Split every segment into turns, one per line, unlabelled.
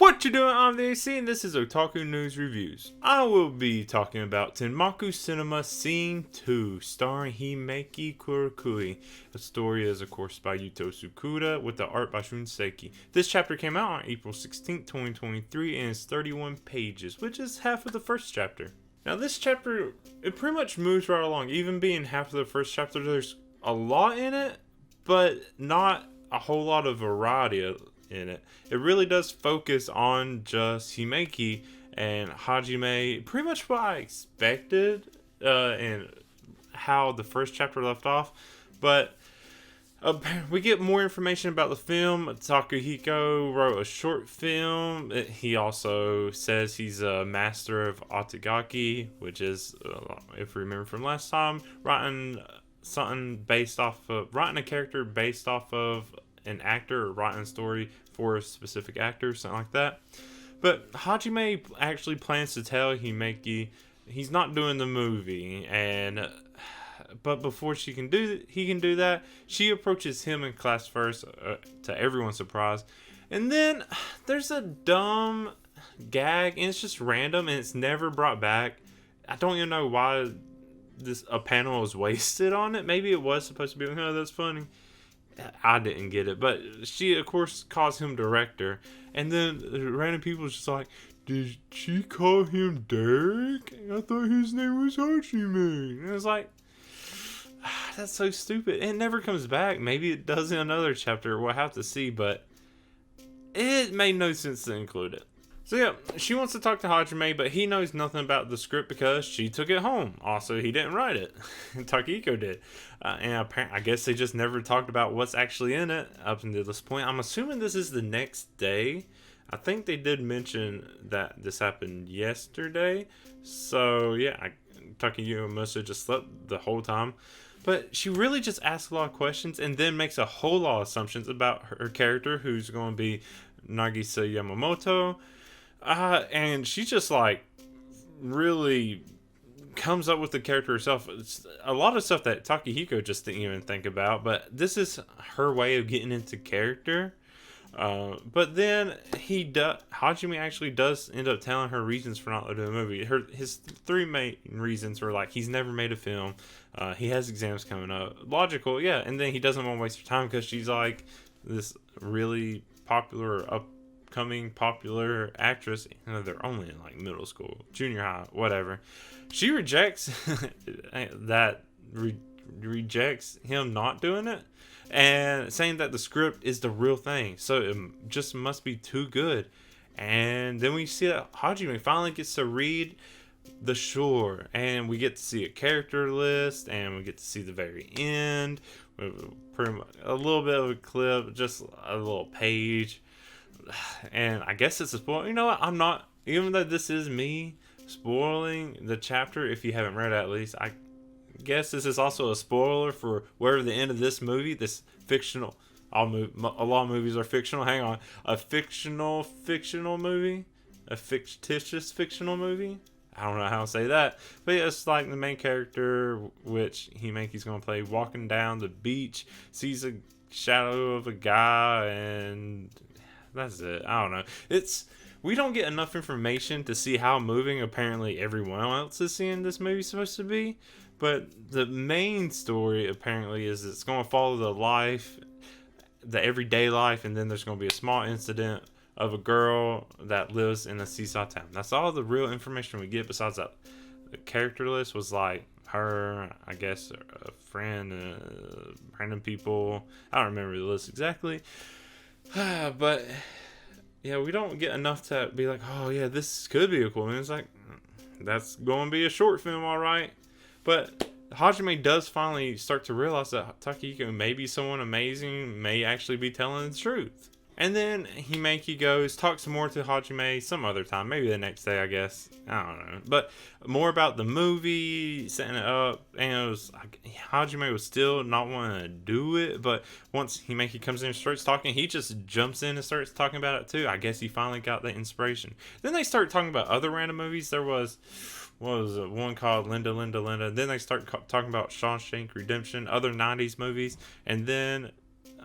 What you doing? I'm the AC and this is Otaku News Reviews. I will be talking about Tenmaku Cinema Scene 2 starring Himeki Kurakui. The story is of course by Yuto Tsukuda with the art by Shun Saeki. This chapter came out on April 16, 2023 and is 31 pages, which is half of the first chapter. Now this chapter, it pretty much moves right along. Even being half of the first chapter, there's a lot in it, but not a whole lot of variety in it. It really does focus on just Himeki and Hajime, pretty much what I expected and how the first chapter left off. But we get more information about the film. Takahiko wrote a short film. He also says he's a master of Otagaki, which is, if we remember from last time, writing a character based off of an actor, or writing a story for a specific actor, something like that. But Hajime actually plans to tell Himeki he's not doing the movie, but before he can do that, she approaches him in class first, to everyone's surprise. And then there's a dumb gag, and it's just random, and it's never brought back. I don't even know why a panel was wasted on it. Maybe it was supposed to be like, oh, that's funny. I didn't get it, but she of course calls him director, and then random people was just like, did she call him Derek? I thought his name was Hajime. And I was like, that's so stupid. It never comes back. Maybe it does in another chapter. We'll have to see, but it made no sense to include it. So yeah, she wants to talk to Hajime, but he knows nothing about the script because she took it home. Also, he didn't write it. Takahiko did. And I guess they just never talked about what's actually in it up until this point. I'm assuming this is the next day. I think they did mention that this happened yesterday. So yeah, Takahiko must have just slept the whole time. But she really just asks a lot of questions and then makes a whole lot of assumptions about her character, who's going to be Nagisa Yamamoto. And she just like really comes up with the character herself. It's a lot of stuff that Takahiko just didn't even think about, but this is her way of getting into character. But then Hajime actually does end up telling her reasons for not doing the movie. His three main reasons were like, he's never made a film, he has exams coming up, logical, yeah, and then he doesn't want to waste her time because she's like this really upcoming popular actress. You know, they're only in like middle school, junior high, whatever. She rejects rejects him not doing it, and saying that the script is the real thing, so it just must be too good. And then we see that Hajime finally gets to read the shore, and we get to see a character list, and we get to see the very end, pretty much a little bit of a clip, just a little page. And I guess it's a spoiler. You know what? I'm not, even though this is me spoiling the chapter, if you haven't read it at least, I guess this is also a spoiler for where the end of this movie, this fictional, a lot of movies are fictional, hang on, a fictional movie, a fictitious fictional movie, I don't know how to say that, but yeah, it's like the main character, which Himeki's gonna play, walking down the beach, sees a shadow of a guy, and that's it. I don't know. We don't get enough information to see how moving apparently everyone else is seeing this movie supposed to be. But the main story apparently is it's going to follow the everyday life, and then there's going to be a small incident of a girl that lives in a seaside town. That's all the real information we get. Besides that, the character list was like her, I guess, a friend, random people. I don't remember the list exactly. But yeah, we don't get enough to be like, oh yeah, this could be a cool movie. It's like, that's going to be a short film, all right. But Hajime does finally start to realize that Takahiko may be someone amazing, may actually be telling the truth. And then Himeki talks some more to Hajime some other time, maybe the next day, I guess. I don't know. But more about the movie, setting it up, and Hajime was still not wanting to do it, but once Himeki comes in and starts talking, he just jumps in and starts talking about it too. I guess he finally got the inspiration. Then they start talking about other random movies. There was, what was it, one called Linda. Then they start talking about Shawshank Redemption, other 90s movies, and then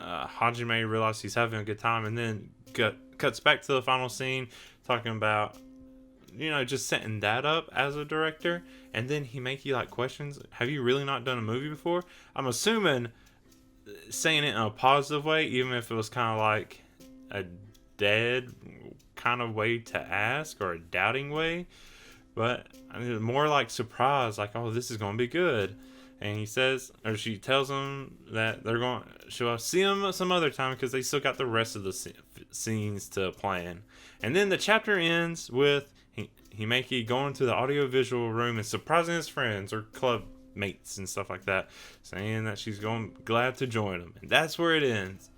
Hajime realizes he's having a good time, and then cuts back to the final scene talking about, just setting that up as a director. And then Himeki like questions, have you really not done a movie before? I'm assuming saying it in a positive way, even if it was kind of like a dead kind of way to ask, or a doubting way. But I mean, more like surprise, like, oh, this is going to be good. And he says, or she tells him that she'll see him some other time because they still got the rest of the scenes to plan. And then the chapter ends with Himeki going to the audiovisual room and surprising his friends or club mates and stuff like that, saying that she's glad to join them. And that's where it ends.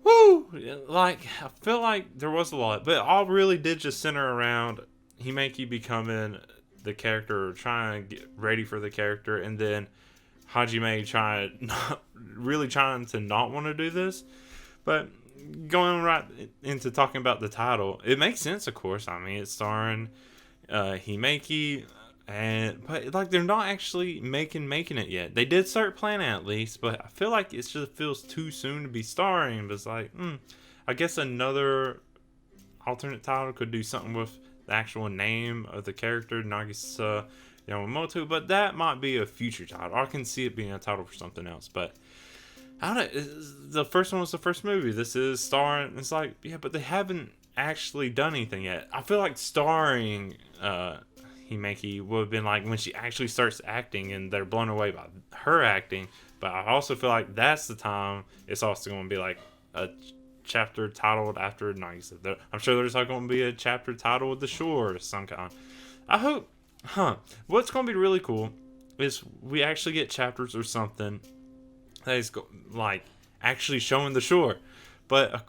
Woo! Like, I feel like there was a lot, but all really did just center around Himeki becoming the character, or trying to get ready for the character, and then Hajime trying to not want to do this. But going right into talking about the title, it makes sense, of course. I mean, it's starring Himeki, but like they're not actually making it yet. They did start planning at least, but I feel like it just feels too soon to be starring. But it's like, I guess another alternate title could do something with the actual name of the character, Nagisa Yamamoto, but that might be a future title. I can see it being a title for something else, but I don't know. The first one was the first movie. This is starring. It's like, yeah, but they haven't actually done anything yet. I feel like starring Himeki would have been like when she actually starts acting and they're blown away by her acting. But I also feel like that's the time it's also going to be like a chapter titled after Nagisa. I'm sure there's like going to be a chapter titled The Shore or some kind. I hope, what's going to be really cool is we actually get chapters or something that is like actually showing the shore, but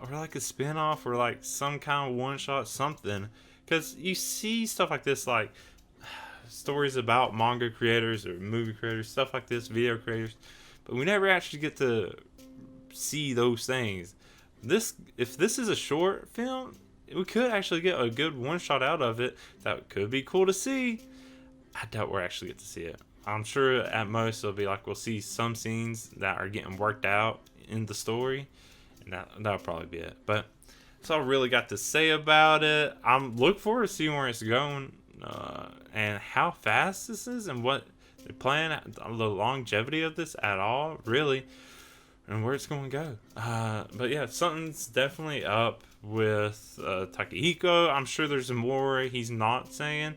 or like a spin-off, or like some kind of one-shot something, because you see stuff like this, like stories about manga creators or movie creators, stuff like this, video creators, but we never actually get to see those things. If this is a short film, we could actually get a good one shot out of it. That could be cool to see. I doubt we'll actually get to see it. I'm sure at most it'll be like we'll see some scenes that are getting worked out in the story, and that'll probably be it. But that's all I really got to say about it. I'm looking forward to seeing where it's going, and how fast this is, and what they plan, the longevity of this at all, really, and where it's going to go. But yeah, something's definitely up with Takehiko. I'm sure there's more he's not saying.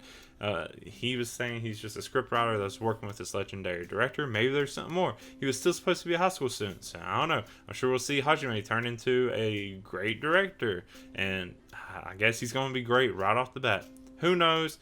He was saying he's just a scriptwriter that's working with this legendary director. Maybe there's something more. He was still supposed to be a high school student, so I don't know. I'm sure we'll see Hajime turn into a great director, and I guess he's going to be great right off the bat. Who knows?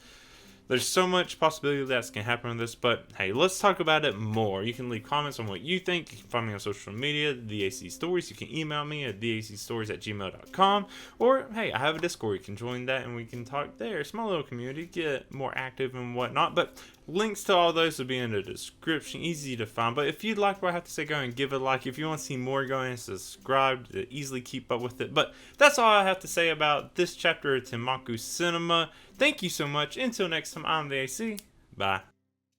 There's so much possibility that can happen in this, but hey, let's talk about it more. You can leave comments on what you think. You can find me on social media, theacstories. You can email me at theacstories@gmail.com. Or, hey, I have a Discord. You can join that and we can talk there. Small little community, get more active and whatnot. But links to all those will be in the description. Easy to find. But if you like what I have to say, go and give it a like. If you want to see more, go and subscribe to easily keep up with it. But that's all I have to say about this chapter of Tenmaku Cinema. Thank you so much. Until next time, I'm the AC. Bye.